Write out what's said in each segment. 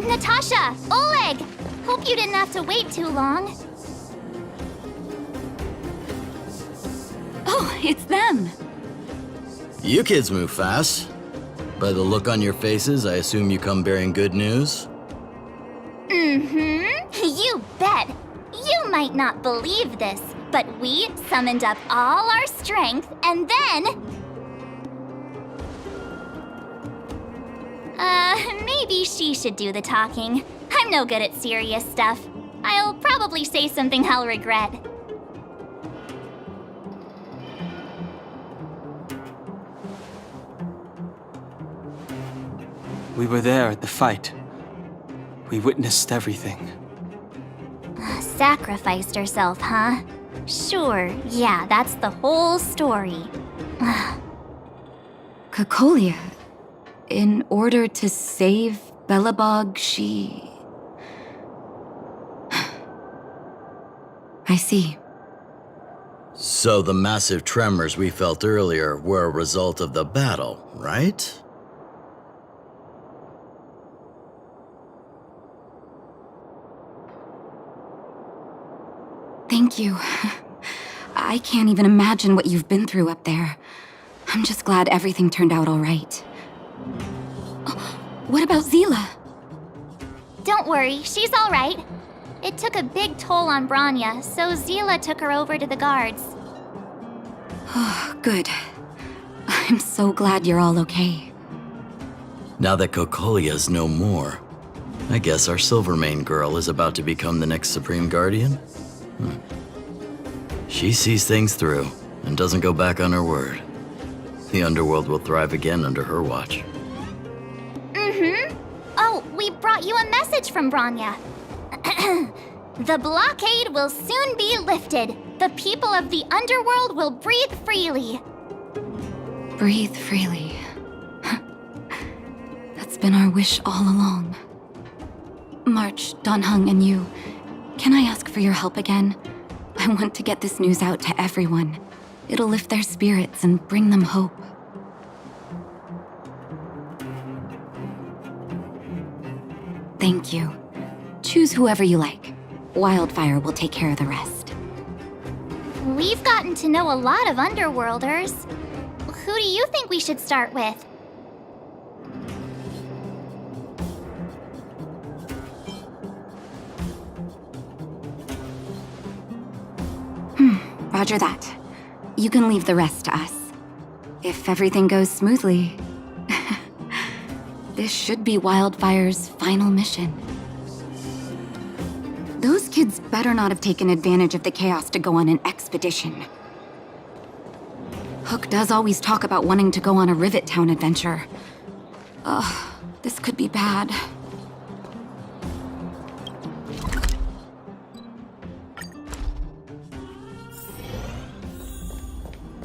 Natasha! Oleg! Hope you didn't have to wait too long. Oh, it's them. You kids move fast. By the look on your faces, I assume you come bearing good news? You bet. You might not believe this, but we summoned up all our strength and then... maybe she should do the talking. I'm no good at serious stuff. I'll probably say something I'll regret. We were there at the fight. We witnessed everything. Sacrificed herself, huh? Sure, yeah, that's the whole story. Cocolia. In order to save Belobog, she... I see. So the massive tremors we felt earlier were a result of the battle, right? Thank you. I can't even imagine what you've been through up there. I'm just glad everything turned out all right. What about Zila? Don't worry, she's all right. It took a big toll on Branya, so Zila took her over to the guards. Oh, good. I'm so glad you're all okay. Now that Cocolia's no more, I guess our Silvermane girl is about to become the next Supreme Guardian? She sees things through and doesn't go back on her word. The underworld will thrive again under her watch. Oh, we brought you a message from Branya. The blockade will soon be lifted. The people of the underworld will breathe freely. Breathe freely. That's been our wish all along. March, Donhung, and you, can I ask for your help again? I want to get this news out to everyone. It'll lift their spirits and bring them hope. Thank you. Choose whoever you like. Wildfire will take care of the rest. We've gotten to know a lot of underworlders. Who do you think we should start with? Roger that. You can leave the rest to us. If everything goes smoothly, this should be Wildfire's final mission. Those kids better not have taken advantage of the chaos to go on an expedition. Hook does always talk about wanting to go on a Rivet Town adventure. Ugh, this could be bad.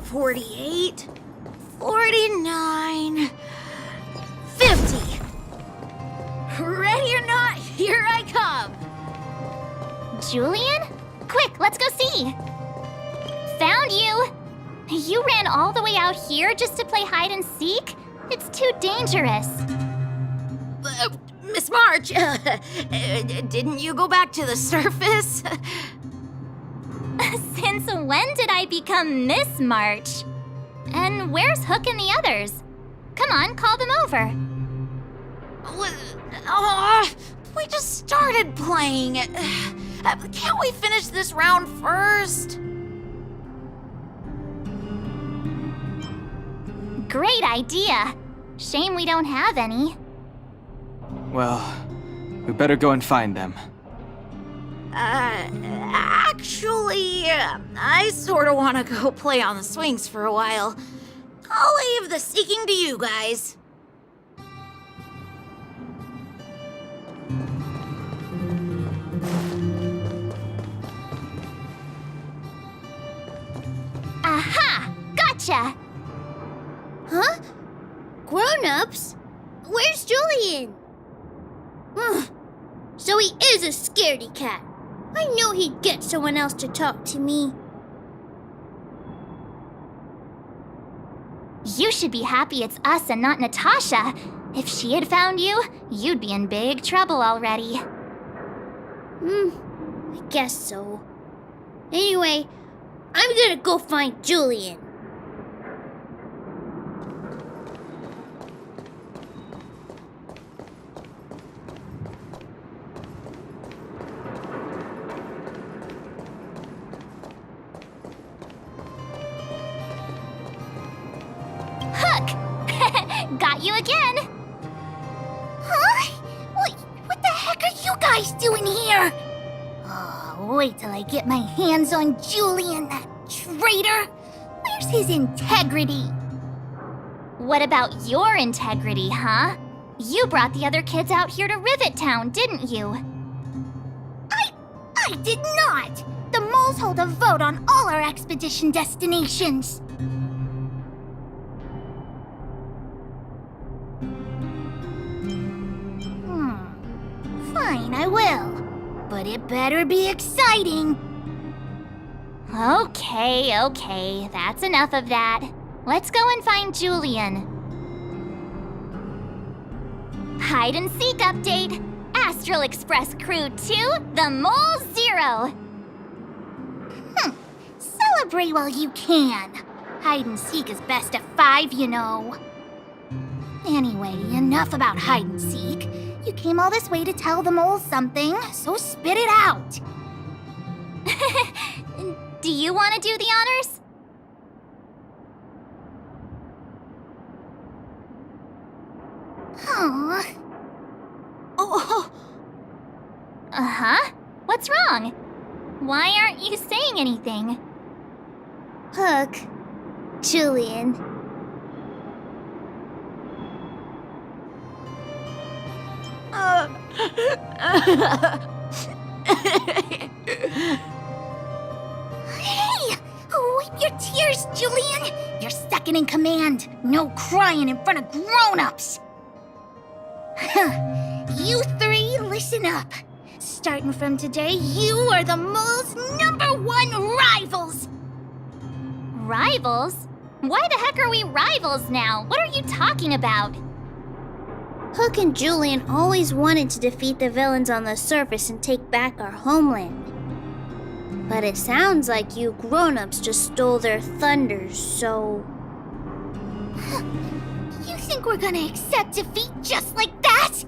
$48, $49, $50. Ready or not, here I come. Julian? Quick, let's go see. Found you. You ran all the way out here just to play hide and seek? It's too dangerous. Miss March, didn't you go back to the surface? Since when did I become Miss March? And where's Hook and the others? Come on, call them over. We just started playing. Can't we finish this round first? Great idea. Shame we don't have any. Well, we better go and find them. Actually, I sort of want to go play on the swings for a while. I'll leave the seeking to you guys. Aha! Gotcha! Huh? Grown-ups? Where's Julian? So he is a scaredy cat. I knew he'd get someone else to talk to me. You should be happy it's us and not Natasha. If she had found you, you'd be in big trouble already. I guess so. Anyway, I'm gonna go find Julian. Hook! Got you again! Huh? What the heck are you guys doing here? Oh, wait till I get my hands on Julian, that traitor. Where's his integrity? What about your integrity, huh? You brought the other kids out here to Rivet Town, didn't you? I did not. The moles hold a vote on all our expedition destinations. Fine, I will. But it better be exciting. Okay, that's enough of that. Let's go and find Julian. Hide and seek update. Astral Express Crew 2, the Mole 0. Celebrate while you can. Hide and seek is best of 5, you know. Anyway, enough about hide and seek. You came all this way to tell the moles something, so spit it out. Do you want to do the honors? Aww. Oh. Uh-huh. What's wrong? Why aren't you saying anything? Hook. Julian. Hey! Wipe your tears, Julian! You're second in command. No crying in front of grown-ups. You three, listen up. Starting from today, you are the mole's #1 rivals! Rivals? Why the heck are we rivals now? What are you talking about? Hook and Julian always wanted to defeat the villains on the surface and take back our homeland. But it sounds like you grown-ups just stole their thunders, so... You think we're gonna accept defeat just like that?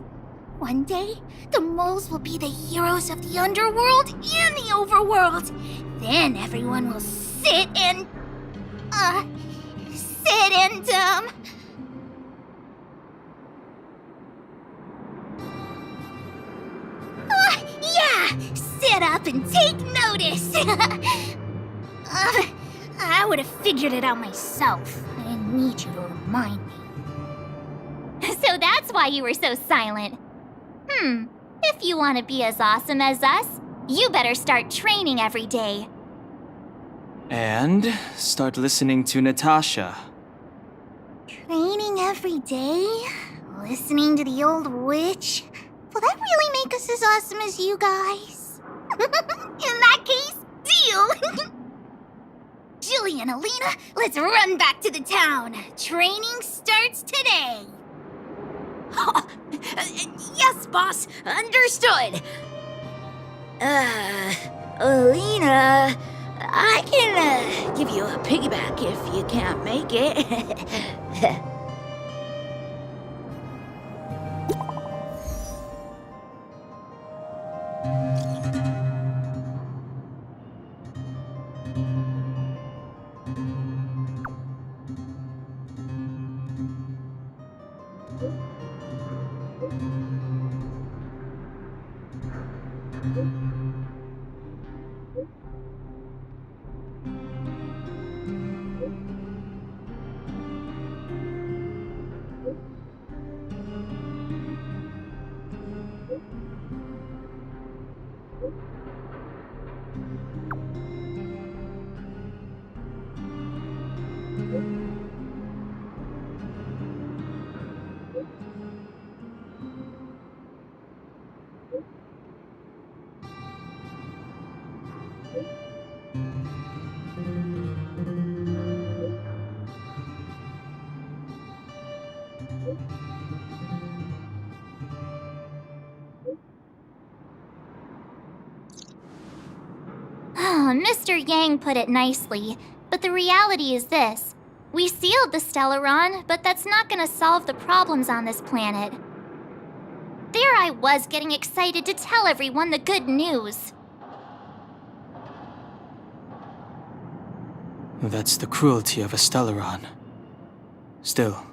One day, the moles will be the heroes of the underworld and the overworld. Then everyone will sit and... sit up and take notice. I would have figured it out myself. I didn't need you to remind me. So that's why you were so silent. If you want to be as awesome as us, you better start training every day. And start listening to Natasha. Training every day? Listening to the old witch? Will that really make us as awesome as you guys? In that case, deal! Julian, Alina, let's run back to the town. Training starts today. Yes, boss. Understood. Alina, I can give you a piggyback if you can't make it. Mr. Yang put it nicely, but the reality is this. We sealed the Stelleron, but that's not gonna solve the problems on this planet. There I was getting excited to tell everyone the good news. That's the cruelty of a Stelleron. Still,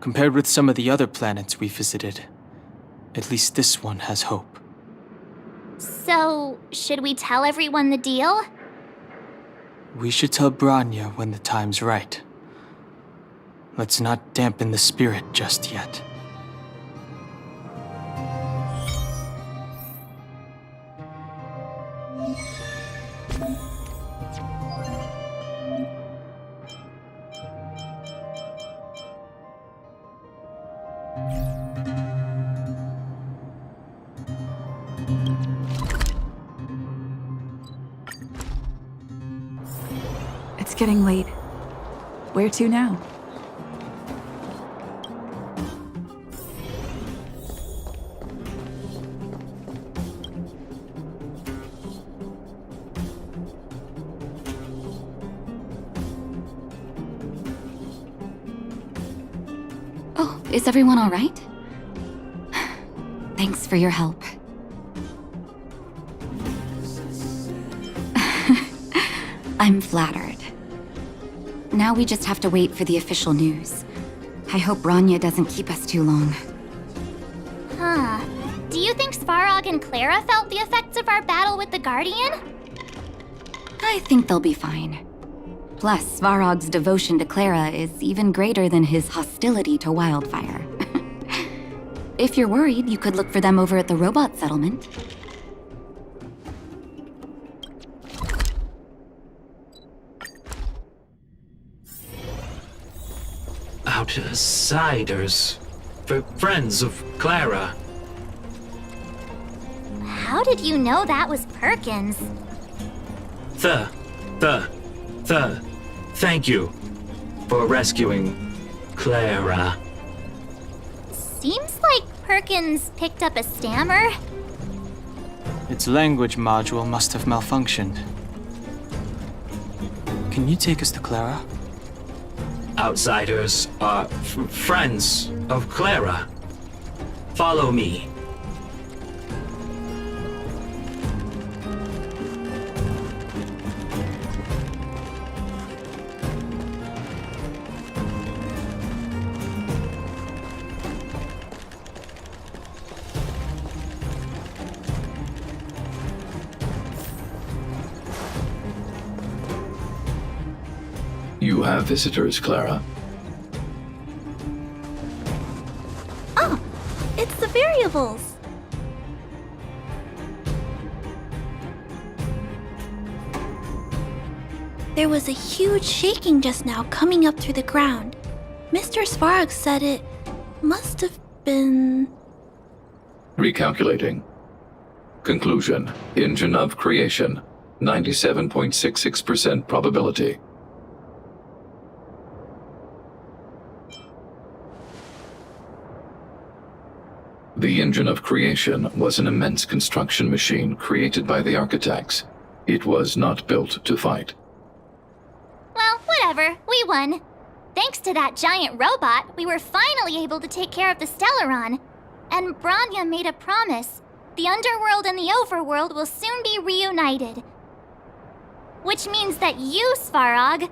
compared with some of the other planets we visited, at least this one has hope. So, should we tell everyone the deal? We should tell Bronya when the time's right. Let's not dampen the spirit just yet. It's getting late. Where to now? Oh, is everyone all right? Thanks for your help. I'm flattered. Now we just have to wait for the official news. I hope Bronya doesn't keep us too long. Huh. Do you think Svarog and Clara felt the effects of our battle with the Guardian? I think they'll be fine. Plus, Svarog's devotion to Clara is even greater than his hostility to Wildfire. If you're worried, you could look for them over at the robot settlement. Outsiders. Friends of Clara. How did you know that was Perkins? Thank you for rescuing Clara. Seems like Perkins picked up a stammer. Its language module must have malfunctioned. Can you take us to Clara? Outsiders are friends of Clara. Follow me. You have visitors, Clara. Oh, it's the variables. There was a huge shaking just now coming up through the ground. Mr. Svarog said it must have been... Recalculating. Conclusion. Engine of creation. 97.66% probability. The engine of creation was an immense construction machine created by the architects. It was not built to fight. Well, whatever. We won. Thanks to that giant robot, we were finally able to take care of the Stelleron. And Bronya made a promise. The underworld and the overworld will soon be reunited. Which means that you, Svarog,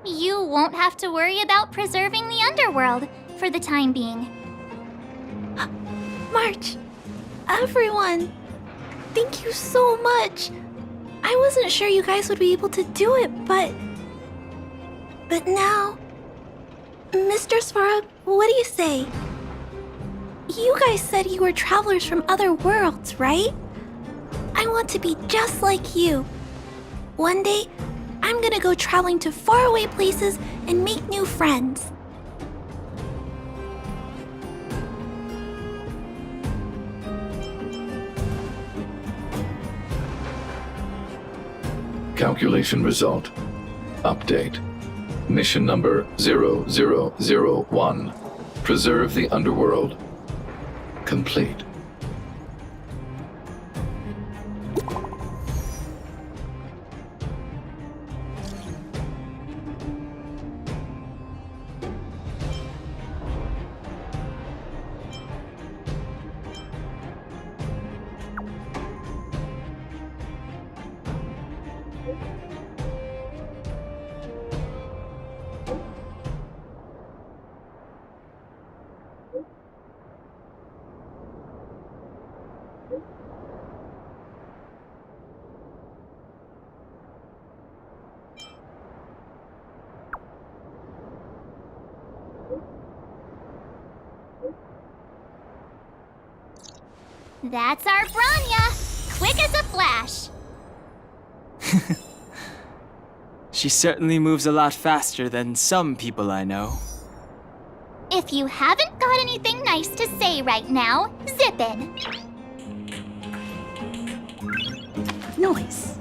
you won't have to worry about preserving the underworld for the time being. March, everyone, thank you so much. I wasn't sure you guys would be able to do it, but now, Mr. Svarog, what do you say? You guys said you were travelers from other worlds, right? I want to be just like you. One day, I'm gonna go traveling to faraway places and make new friends. Calculation result. Update. Mission number 0001. Preserve the underworld. Complete. That's our Branya! Quick as a flash! She certainly moves a lot faster than some people I know. If you haven't got anything nice to say right now, zip it. Noise.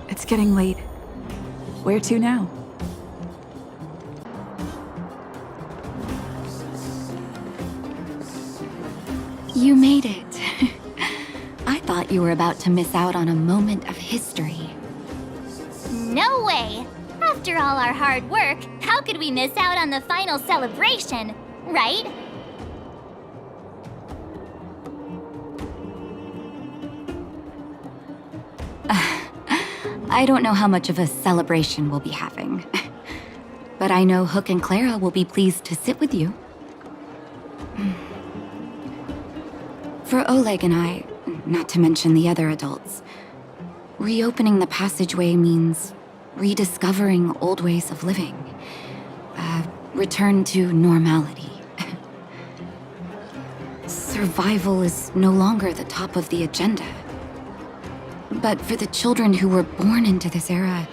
It's getting late. Where to now? You made it. I thought you were about to miss out on a moment of history. No way! After all our hard work, how could we miss out on the final celebration, right? I don't know how much of a celebration we'll be having. But I know Hook and Clara will be pleased to sit with you. For Oleg and I, not to mention the other adults, reopening the passageway means rediscovering old ways of living. Return to normality. Survival is no longer the top of the agenda. But for the children who were born into this era,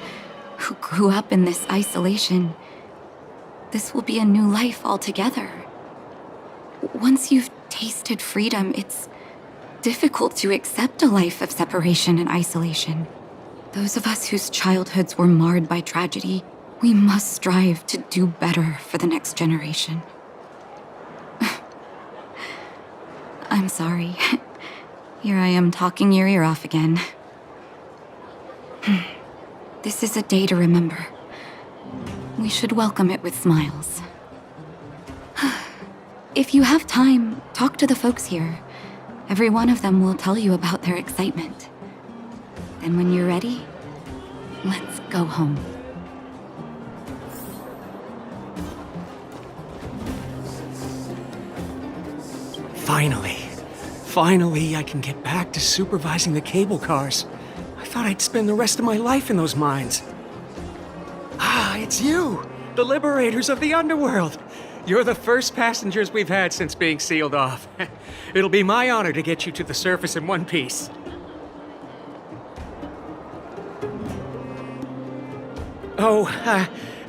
who grew up in this isolation, this will be a new life altogether. Once you've tasted freedom, it's difficult to accept a life of separation and isolation. Those of us whose childhoods were marred by tragedy, we must strive to do better for the next generation. I'm sorry. Here I am talking your ear off again. This is a day to remember. We should welcome it with smiles. If you have time, talk to the folks here. Every one of them will tell you about their excitement. Then when you're ready, let's go home. Finally, I can get back to supervising the cable cars. I thought I'd spend the rest of my life in those mines. Ah, it's you, the liberators of the underworld. You're the first passengers we've had since being sealed off. It'll be my honor to get you to the surface in one piece. Oh,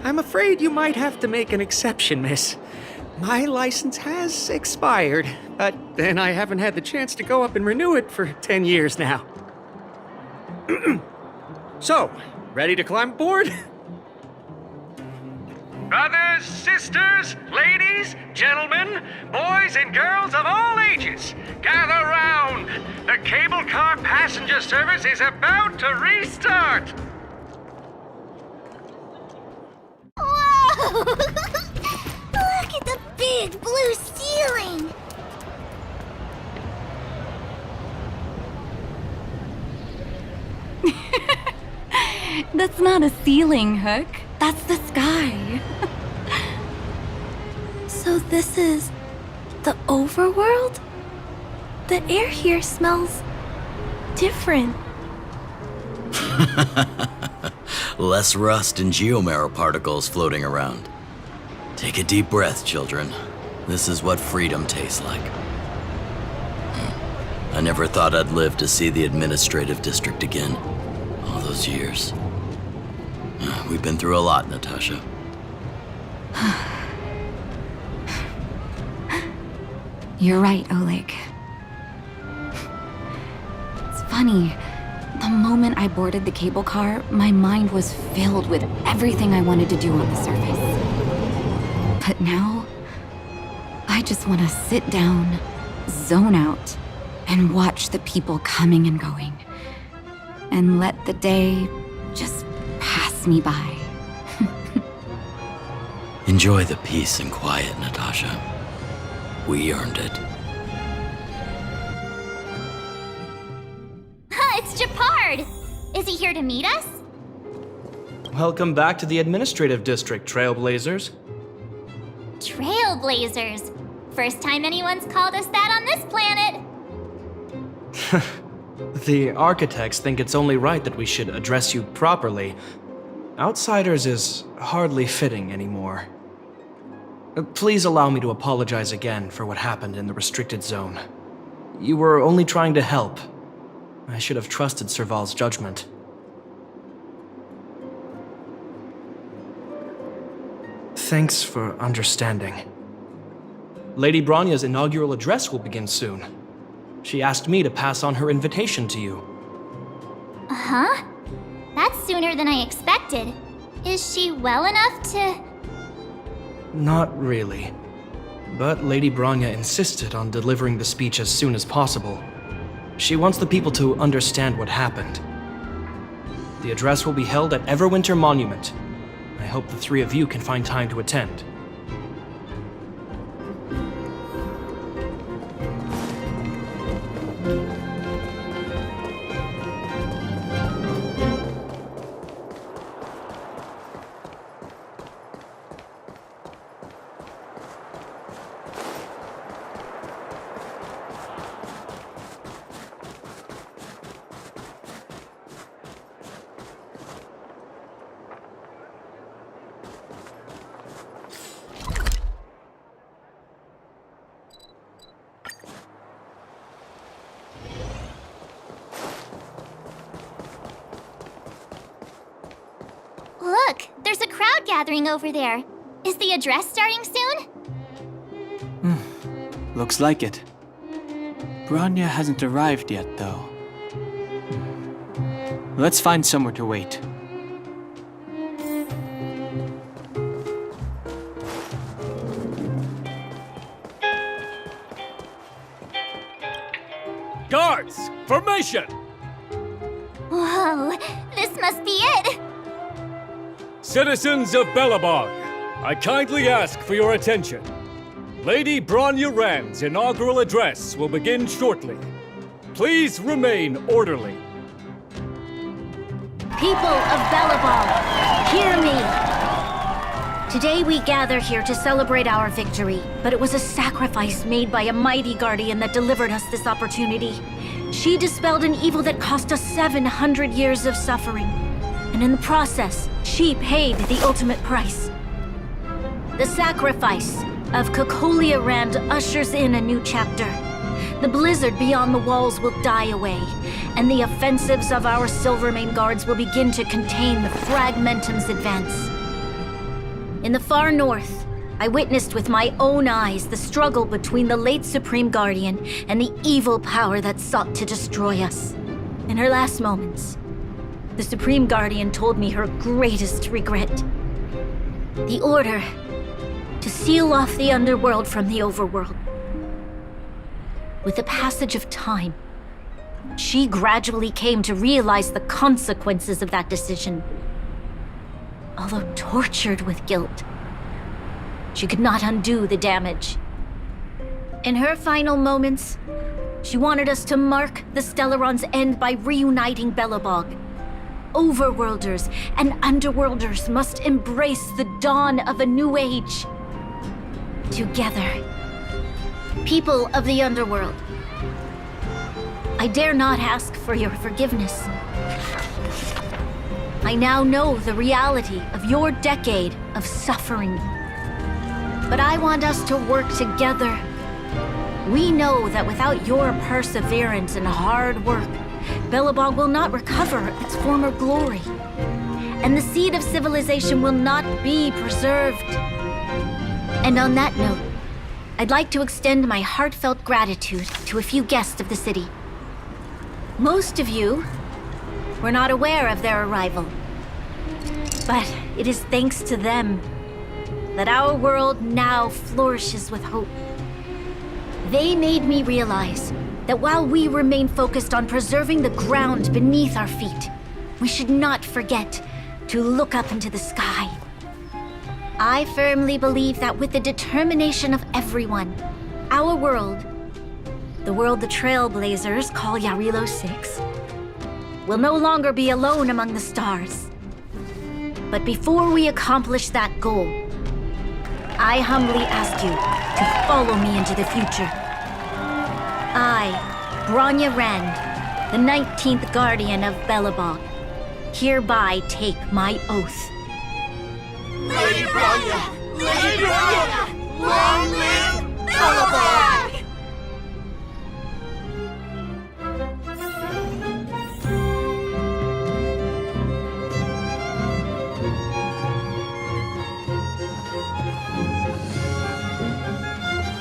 I'm afraid you might have to make an exception, miss. My license has expired, but then I haven't had the chance to go up and renew it for 10 years now. So, ready to climb aboard? Brothers, sisters, ladies, gentlemen, boys and girls of all ages, gather round. The cable car passenger service is about to restart. Whoa! Look at the big blue ceiling! That's not a ceiling, Hook. That's the sky. So this is the overworld? The air here smells different. Less rust and geomarrow particles floating around. Take a deep breath, children. This is what freedom tastes like. I never thought I'd live to see the administrative district again. All those years. We've been through a lot, Natasha. You're right, Oleg. It's funny. The moment I boarded the cable car, my mind was filled with everything I wanted to do on the surface. But now, I just want to sit down, zone out, and watch the people coming and going. And let the day just pass me by. Enjoy the peace and quiet, Natasha. We earned it. It's Japard! Is he here to meet us? Welcome back to the administrative district, Trailblazers. Trailblazers. First time anyone's called us that on this planet. The architects think it's only right that we should address you properly. Outsiders is hardly fitting anymore. Please allow me to apologize again for what happened in the restricted zone. You were only trying to help. I should have trusted Serval's judgment. Thanks for understanding. Lady Bronya's inaugural address will begin soon. She asked me to pass on her invitation to you. Huh? That's sooner than I expected. Is she well enough to... Not really. But Lady Bronya insisted on delivering the speech as soon as possible. She wants the people to understand what happened. The address will be held at Everwinter Monument. I hope the three of you can find time to attend. Look, there's a crowd gathering over there. Is the address starting soon? Looks like it. Bronya hasn't arrived yet, though. Let's find somewhere to wait. Guards! Formation! Whoa, this must be it! Citizens of Belobog, I kindly ask for your attention. Lady Bronya Rand's inaugural address will begin shortly. Please remain orderly. People of Belobog, hear me! Today we gather here to celebrate our victory, but it was a sacrifice made by a mighty guardian that delivered us this opportunity. She dispelled an evil that cost us 700 years of suffering, and in the process, she paid the ultimate price. The sacrifice of Cocolia Rand ushers in a new chapter. The blizzard beyond the walls will die away, and the offensives of our Silvermane guards will begin to contain the Fragmentum's advance. In the far north, I witnessed with my own eyes the struggle between the late Supreme Guardian and the evil power that sought to destroy us. In her last moments, the Supreme Guardian told me her greatest regret. The order to seal off the underworld from the overworld. With the passage of time, she gradually came to realize the consequences of that decision. Although tortured with guilt, she could not undo the damage. In her final moments, she wanted us to mark the Stelleron's end by reuniting Belobog. Overworlders and underworlders must embrace the dawn of a new age. Together. People of the underworld, I dare not ask for your forgiveness. I now know the reality of your decade of suffering. But I want us to work together. We know that without your perseverance and hard work, Belobog will not recover its former glory. And the seed of civilization will not be preserved. And on that note, I'd like to extend my heartfelt gratitude to a few guests of the city. Most of you were not aware of their arrival. But it is thanks to them that our world now flourishes with hope. They made me realize that while we remain focused on preserving the ground beneath our feet, we should not forget to look up into the sky. I firmly believe that with the determination of everyone, our world, the world the Trailblazers call Yarilo 6, will no longer be alone among the stars. But before we accomplish that goal, I humbly ask you to follow me into the future. I, Bronya Rand, the 19th Guardian of Belobog, hereby take my oath. Lady Bronya! Lady Bronya! Long live Belobog!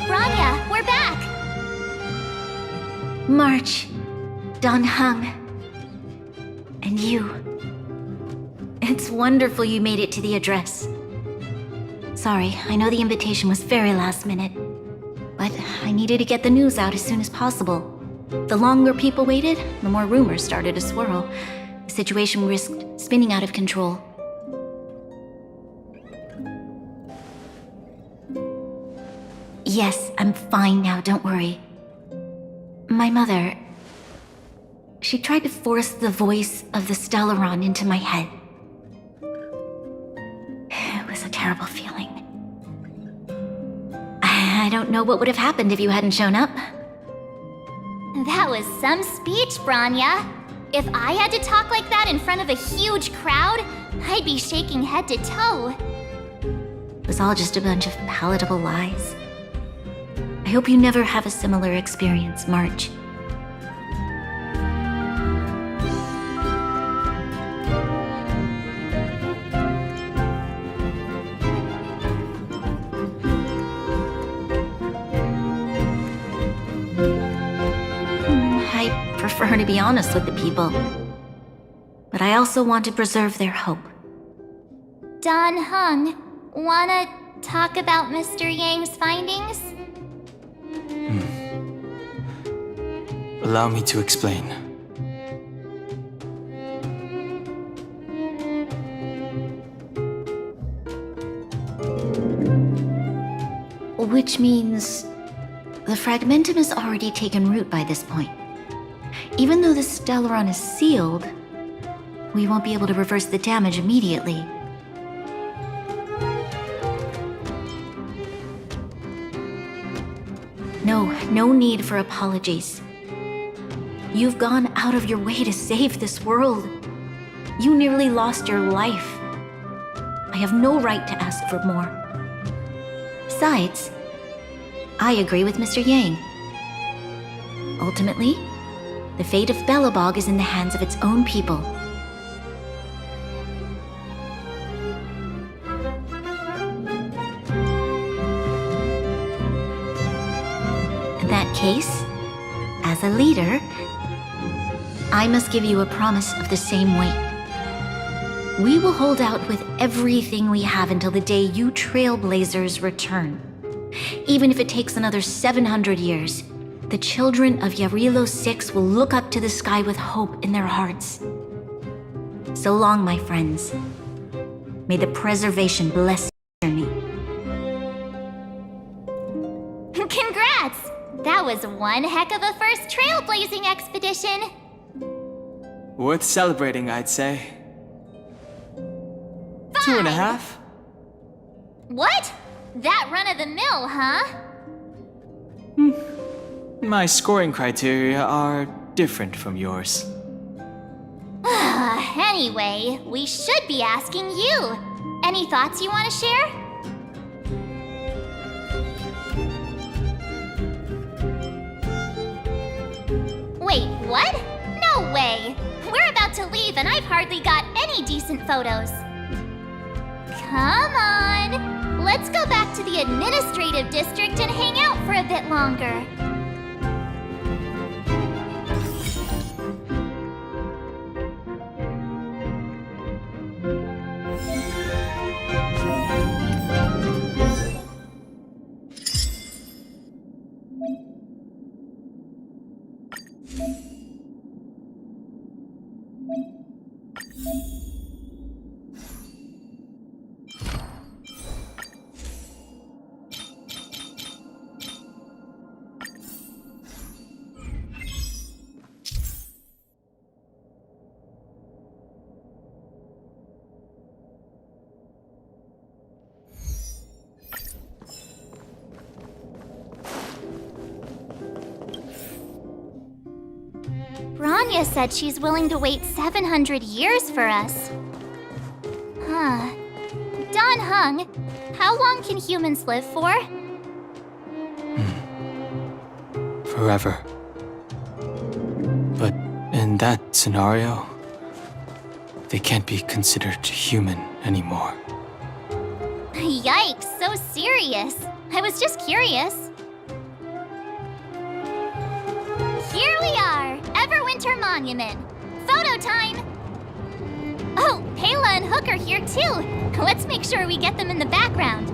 Bronya, we're back! March, Dan Heng, and you. It's wonderful you made it to the address. Sorry, I know the invitation was very last minute, but I needed to get the news out as soon as possible. The longer people waited, the more rumors started to swirl. The situation risked spinning out of control. Yes, I'm fine now, don't worry. My mother... she tried to force the voice of the Stelleron into my head. It was a terrible feeling. I don't know what would have happened if you hadn't shown up. That was some speech, Bronya. If I had to talk like that in front of a huge crowd, I'd be shaking head to toe. It was all just a bunch of palatable lies. I hope you never have a similar experience, March. I prefer to be honest with the people, but I also want to preserve their hope. Dan Heng, wanna talk about Mr. Yang's findings? Allow me to explain. Which means the fragmentum has already taken root by this point. Even though the Stelleron is sealed, we won't be able to reverse the damage immediately. No need for apologies. You've gone out of your way to save this world. You nearly lost your life. I have no right to ask for more. Besides, I agree with Mr. Yang. Ultimately, the fate of Belobog is in the hands of its own people. In that case, as a leader, I must give you a promise of the same weight. We will hold out with everything we have until the day you Trailblazers return. Even if it takes another 700 years, the children of Yarilo 6 will look up to the sky with hope in their hearts. So long, my friends. May the preservation bless your journey. Congrats! That was one heck of a first trailblazing expedition. Worth celebrating, I'd say. 2.5? What? That run-of-the-mill, huh? My scoring criteria are different from yours. Anyway, we should be asking you. Any thoughts you want to share? Wait, what? No way! We're about to leave and I've hardly got any decent photos. Come on! Let's go back to the administrative district and hang out for a bit longer. Bronya said she's willing to wait 700 years for us. Huh. Dan Heng, how long can humans live for? forever. But in that scenario, they can't be considered human anymore. Yikes, so serious. I was just curious. Here we are, Everwinter Monument. Photo time! Oh, Pela and Hook are here too. Let's make sure we get them in the background.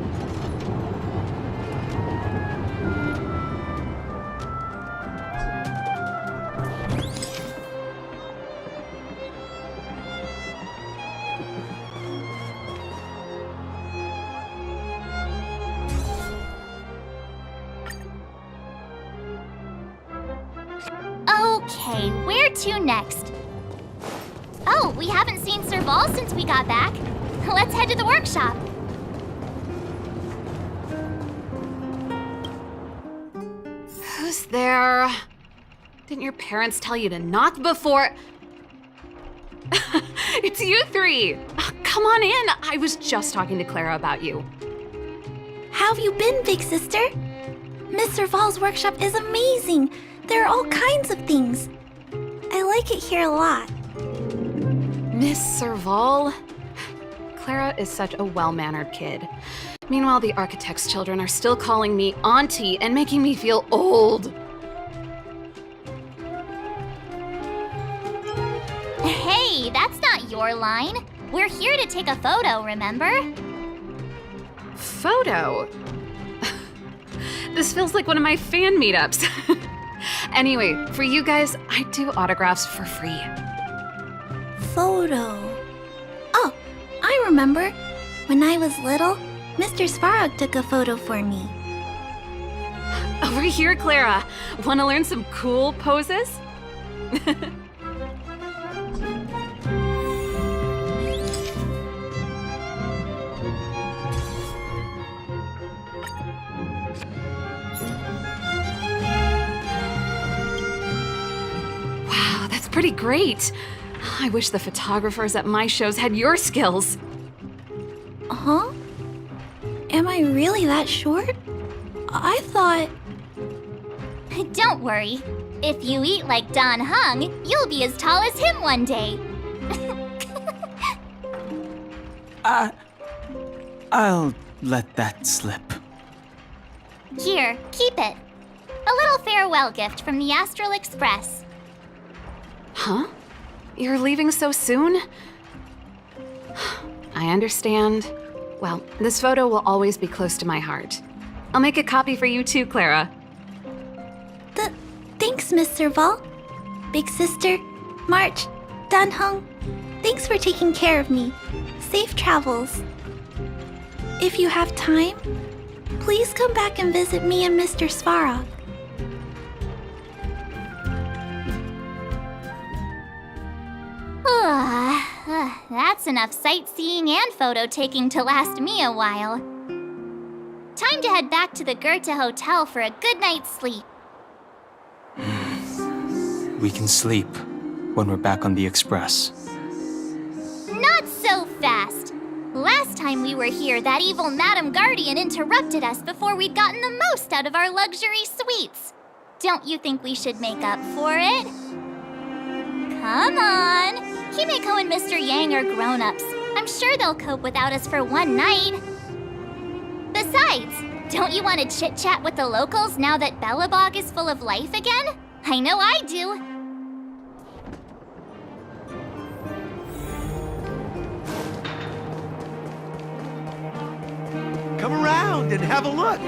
Okay, where to next? Oh, we haven't seen Serval since we got back. Let's head to the workshop. Who's there? Didn't your parents tell you to knock before? It's you three! Come on in! I was just talking to Clara about you. How have you been, big sister? Miss Serval's workshop is amazing. There are all kinds of things. I like it here a lot. Miss Serval? Clara is such a well-mannered kid. Meanwhile, the architect's children are still calling me auntie and making me feel old. Hey, that's not your line. We're here to take a photo, remember? Photo? This feels like one of my fan meetups. Anyway, for you guys, I do autographs for free. Photo. Oh, I remember. When I was little, Mr. Svarog took a photo for me. Over here, Clara. Want to learn some cool poses? Wow, that's pretty great. I wish the photographers at my shows had your skills. Huh? Am I really that short? I thought... Don't worry. If you eat like Don Hung, you'll be as tall as him one day. I'll let that slip. Here, keep it. A little farewell gift from the Astral Express. Huh? You're leaving so soon? I understand. Well, this photo will always be close to my heart. I'll make a copy for you too, Clara. Thanks, Miss Serval. Big sister, March, Danhung, thanks for taking care of me. Safe travels. If you have time, please come back and visit me and Mr. Svarog. That's enough sightseeing and photo taking to last me a while. Time to head back to the Goethe Hotel for a good night's sleep. We can sleep when we're back on the Express. Not so fast! Last time we were here, that evil Madam Guardian interrupted us before we'd gotten the most out of our luxury suites. Don't you think we should make up for it? Come on! Himeko and Mr. Yang are grown-ups. I'm sure they'll cope without us for one night. Besides, don't you want to chit-chat with the locals now that Belobog is full of life again? I know I do. Come around and have a look.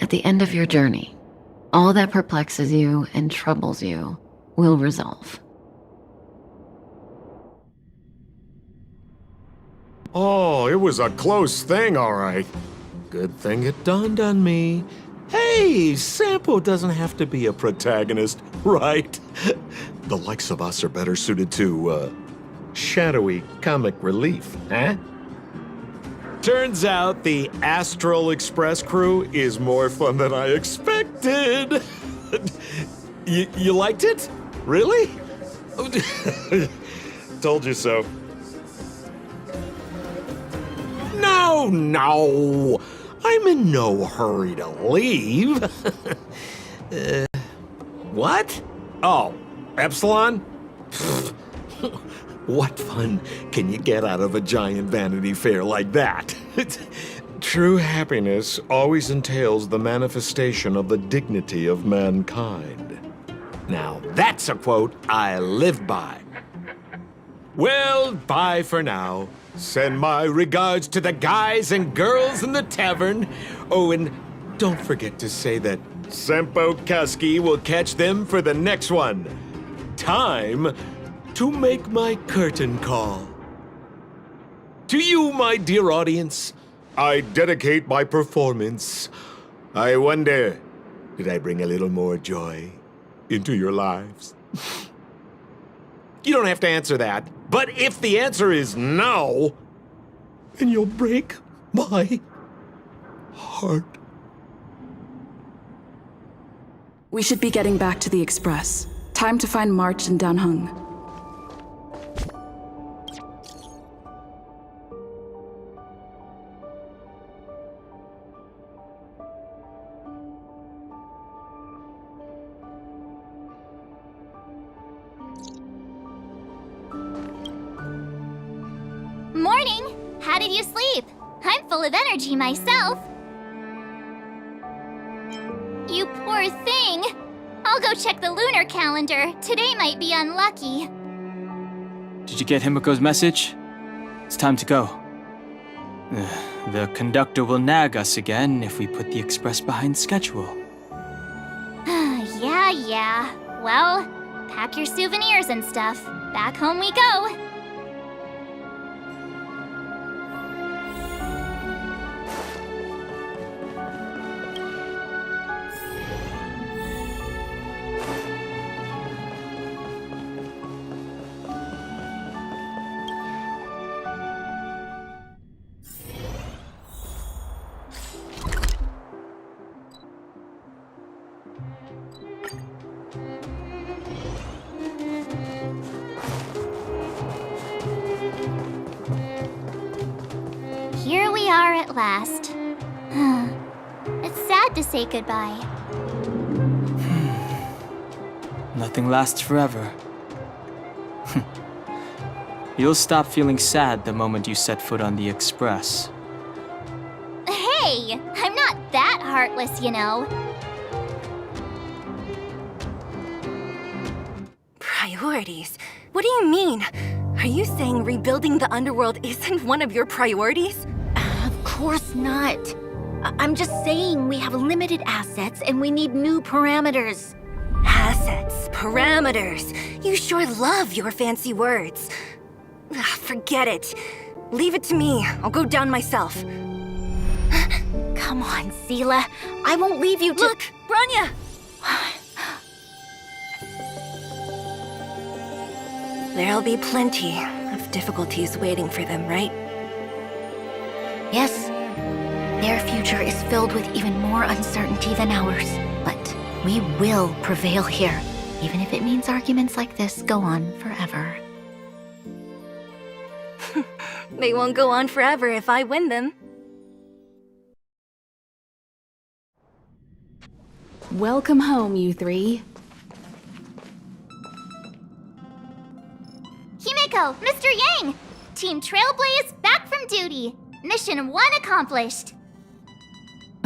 At the end of your journey, all that perplexes you and troubles you will resolve. Oh, it was a close thing, all right. Good thing it dawned on me. Hey, Sampo doesn't have to be a protagonist, right? The likes of us are better suited to, shadowy comic relief, huh? Turns out the Astral Express crew is more fun than I expected. You liked it? Really? Told you so. No! I'm in no hurry to leave. What? Oh, Epsilon? What fun can you get out of a giant Vanity Fair like that? True happiness always entails the manifestation of the dignity of mankind. Now, that's a quote I live by. Well, bye for now. Send my regards to the guys and girls in the tavern. Oh, and don't forget to say that Sempo Kasky will catch them for the next one. Time to make my curtain call. To you, my dear audience, I dedicate my performance. I wonder, did I bring a little more joy into your lives? You don't have to answer that. But if the answer is no, then you'll break my heart. We should be getting back to the Express. Time to find March and Danheng. Morning! How did you sleep? I'm full of energy myself. You poor thing. I'll go check the lunar calendar. Today might be unlucky. Did you get Himiko's message? It's time to go. The conductor will nag us again if we put the express behind schedule. Yeah. Well, pack your souvenirs and stuff. Back home we go. Here we are at last. It's sad to say goodbye. Nothing lasts forever. You'll stop feeling sad the moment you set foot on the Express. Hey, I'm not that heartless, you know. Priorities? What do you mean? Are you saying rebuilding the underworld isn't one of your priorities? Of course not. I'm just saying we have limited assets and we need new parameters. Assets, parameters. You sure love your fancy words. Forget it. Leave it to me. I'll go down myself. Come on, Seela. I won't leave you to— Look, Bronya! There'll be plenty of difficulties waiting for them, right? Yes. Their future is filled with even more uncertainty than ours. But we will prevail here, even if it means arguments like this go on forever. They won't go on forever if I win them. Welcome home, you three. Himiko, Mr. Yang! Team Trailblaze back from duty. Mission 1 accomplished.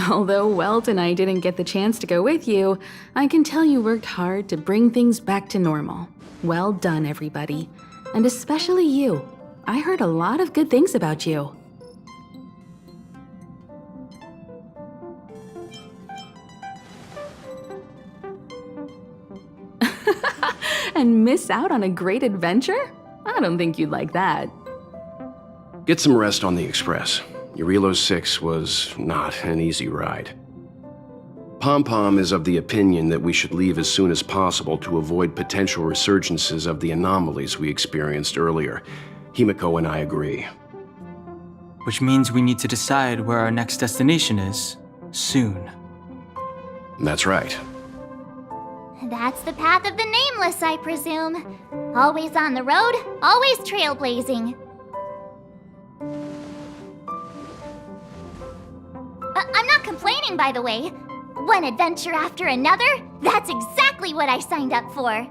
Although Welt and I didn't get the chance to go with you, I can tell you worked hard to bring things back to normal. Well done, everybody. And especially you. I heard a lot of good things about you. And miss out on a great adventure? I don't think you'd like that. Get some rest on the Express. Eurilo 6 was not an easy ride. Pom-Pom is of the opinion that we should leave as soon as possible to avoid potential resurgences of the anomalies we experienced earlier. Himiko and I agree. Which means we need to decide where our next destination is, soon. That's right. That's the path of the Nameless, I presume. Always on the road, always trailblazing. I'm not complaining, by the way. One adventure after another, that's exactly what I signed up for.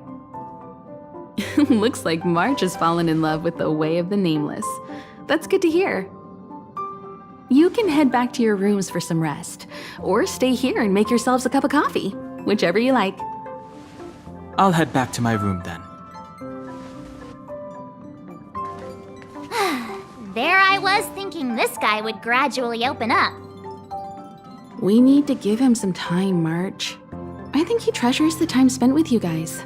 Looks like March has fallen in love with the way of the Nameless. That's good to hear. You can head back to your rooms for some rest, or stay here and make yourselves a cup of coffee, whichever you like. I'll head back to my room then. There I was thinking this guy would gradually open up. We need to give him some time, March. I think he treasures the time spent with you guys.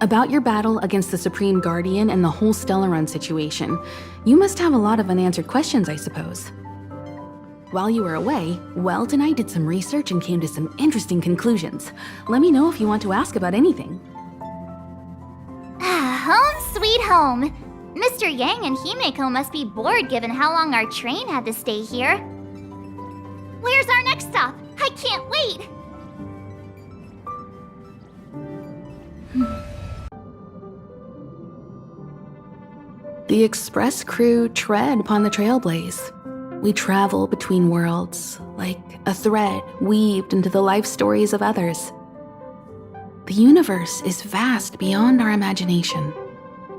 About your battle against the Supreme Guardian and the whole Stelleron situation, you must have a lot of unanswered questions, I suppose. While you were away, Welt and I did some research and came to some interesting conclusions. Let me know if you want to ask about anything. Home sweet home. Mr. Yang and Himeko must be bored given how long our train had to stay here. Where's our next stop? I can't wait! The Express crew tread upon the trailblaze. We travel between worlds, like a thread weaved into the life stories of others. The universe is vast beyond our imagination.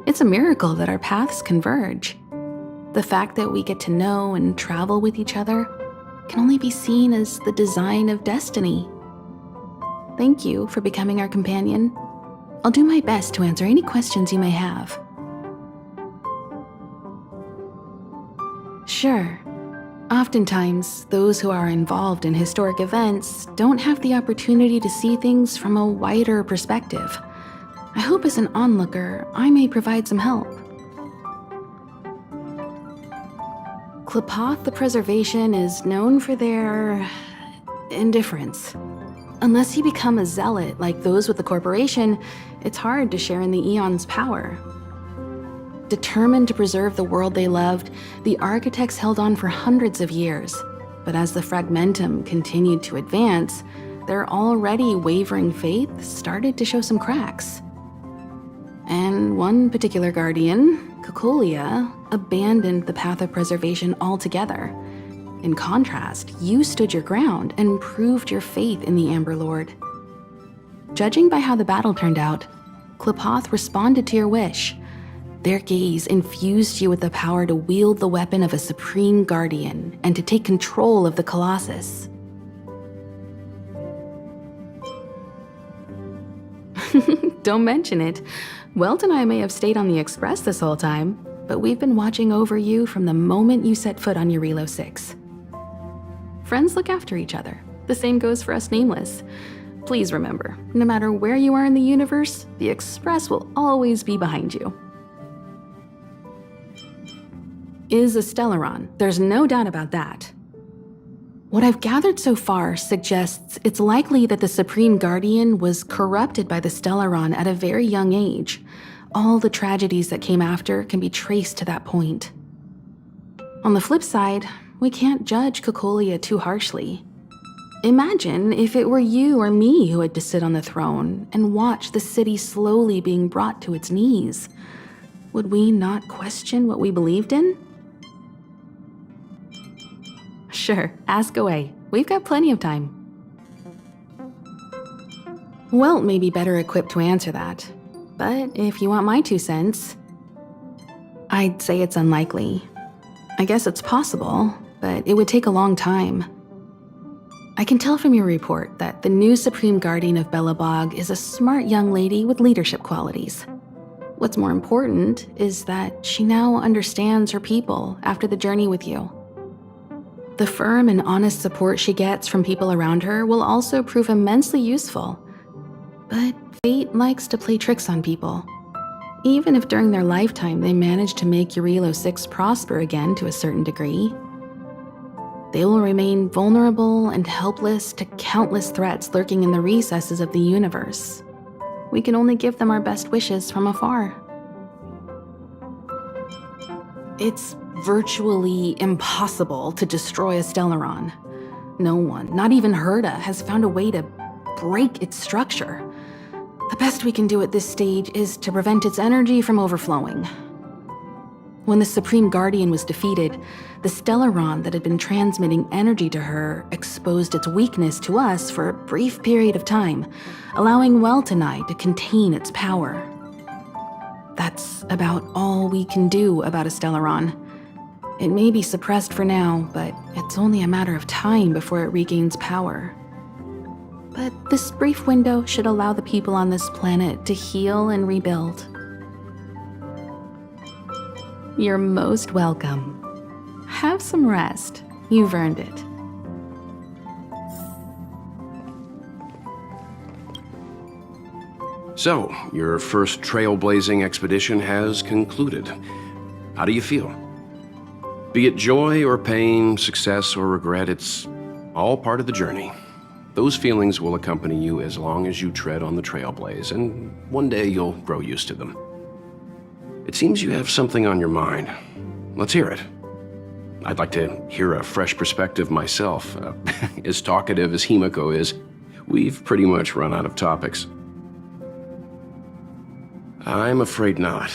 It's a miracle that our paths converge. The fact that we get to know and travel with each other can only be seen as the design of destiny. Thank you for becoming our companion. I'll do my best to answer any questions you may have. Sure. Oftentimes, those who are involved in historic events don't have the opportunity to see things from a wider perspective. I hope as an onlooker, I may provide some help. Klapoth the Preservation is known for their indifference. Unless you become a zealot like those with the corporation, it's hard to share in the Eon's power. Determined to preserve the world they loved, the architects held on for hundreds of years. But as the Fragmentum continued to advance, their already wavering faith started to show some cracks. And one particular guardian, Cocolia, abandoned the path of preservation altogether. In contrast, you stood your ground and proved your faith in the Amber Lord. Judging by how the battle turned out, Klapoth responded to your wish. Their gaze infused you with the power to wield the weapon of a supreme guardian and to take control of the Colossus. Don't mention it. Welt and I may have stayed on the Express this whole time, but we've been watching over you from the moment you set foot on Eurilo 6. Friends look after each other. The same goes for us Nameless. Please remember, no matter where you are in the universe, the Express will always be behind you. Is a Stelleron. There's no doubt about that. What I've gathered so far suggests it's likely that the Supreme Guardian was corrupted by the Stelleron at a very young age. All the tragedies that came after can be traced to that point. On the flip side, we can't judge Cocolia too harshly. Imagine if it were you or me who had to sit on the throne and watch the city slowly being brought to its knees. Would we not question what we believed in? Sure, ask away. We've got plenty of time. Welt may be better equipped to answer that, but if you want my 2 cents, I'd say it's unlikely. I guess it's possible, but it would take a long time. I can tell from your report that the new Supreme Guardian of Belobog is a smart young lady with leadership qualities. What's more important is that she now understands her people after the journey with you. The firm and honest support she gets from people around her will also prove immensely useful. But fate likes to play tricks on people. Even if during their lifetime they manage to make Eurilo 6 prosper again to a certain degree, they will remain vulnerable and helpless to countless threats lurking in the recesses of the universe. We can only give them our best wishes from afar. It's virtually impossible to destroy a Stelleron. No one, not even Herda, has found a way to break its structure. The best we can do at this stage is to prevent its energy from overflowing. When the Supreme Guardian was defeated, the Stelleron that had been transmitting energy to her exposed its weakness to us for a brief period of time, allowing Weltanai to contain its power. That's about all we can do about a Stelleron. It may be suppressed for now, but it's only a matter of time before it regains power. But this brief window should allow the people on this planet to heal and rebuild. You're most welcome. Have some rest. You've earned it. So, your first trailblazing expedition has concluded. How do you feel? Be it joy or pain, success or regret, it's all part of the journey. Those feelings will accompany you as long as you tread on the trailblaze, and one day you'll grow used to them. It seems you have something on your mind. Let's hear it. I'd like to hear a fresh perspective myself. As talkative as Himiko is, we've pretty much run out of topics. I'm afraid not.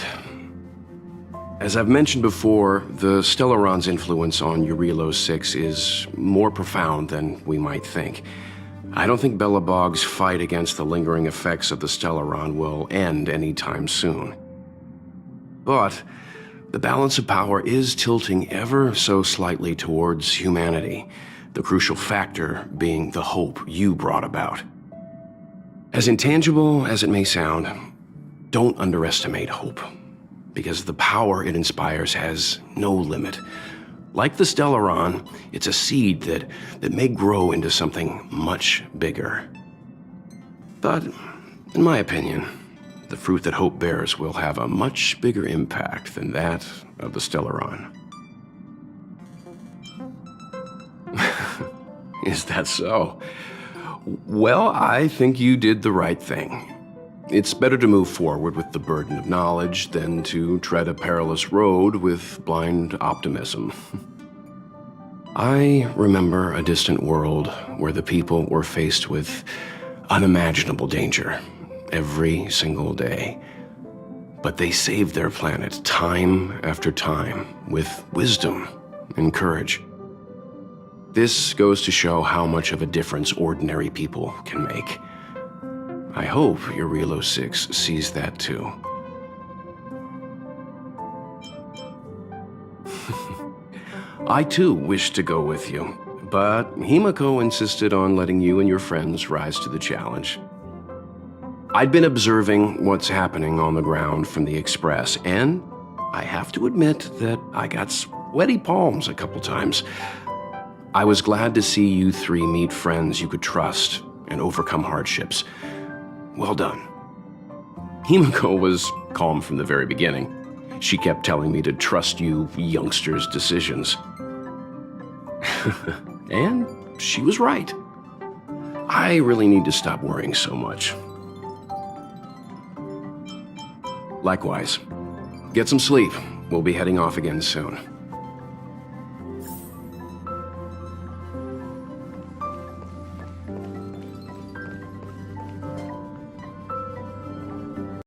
As I've mentioned before, the Stelleron's influence on Eurilo 6 is more profound than we might think. I don't think Belobog's fight against the lingering effects of the Stelleron will end anytime soon. But the balance of power is tilting ever so slightly towards humanity, the crucial factor being the hope you brought about. As intangible as it may sound, don't underestimate hope, because the power it inspires has no limit. Like the Stelleron, it's a seed that may grow into something much bigger. But, in my opinion, the fruit that hope bears will have a much bigger impact than that of the Stelleron. Is that so? Well, I think you did the right thing. It's better to move forward with the burden of knowledge than to tread a perilous road with blind optimism. I remember a distant world where the people were faced with unimaginable danger every single day. But they saved their planet time after time with wisdom and courage. This goes to show how much of a difference ordinary people can make. I hope Eurilo 6 sees that too. I too wish to go with you, but Himiko insisted on letting you and your friends rise to the challenge. I'd been observing what's happening on the ground from the Express, and I have to admit that I got sweaty palms a couple times. I was glad to see you three meet friends you could trust and overcome hardships. Well done. Himiko was calm from the very beginning. She kept telling me to trust you youngsters' decisions. And she was right. I really need to stop worrying so much. Likewise. Get some sleep. We'll be heading off again soon.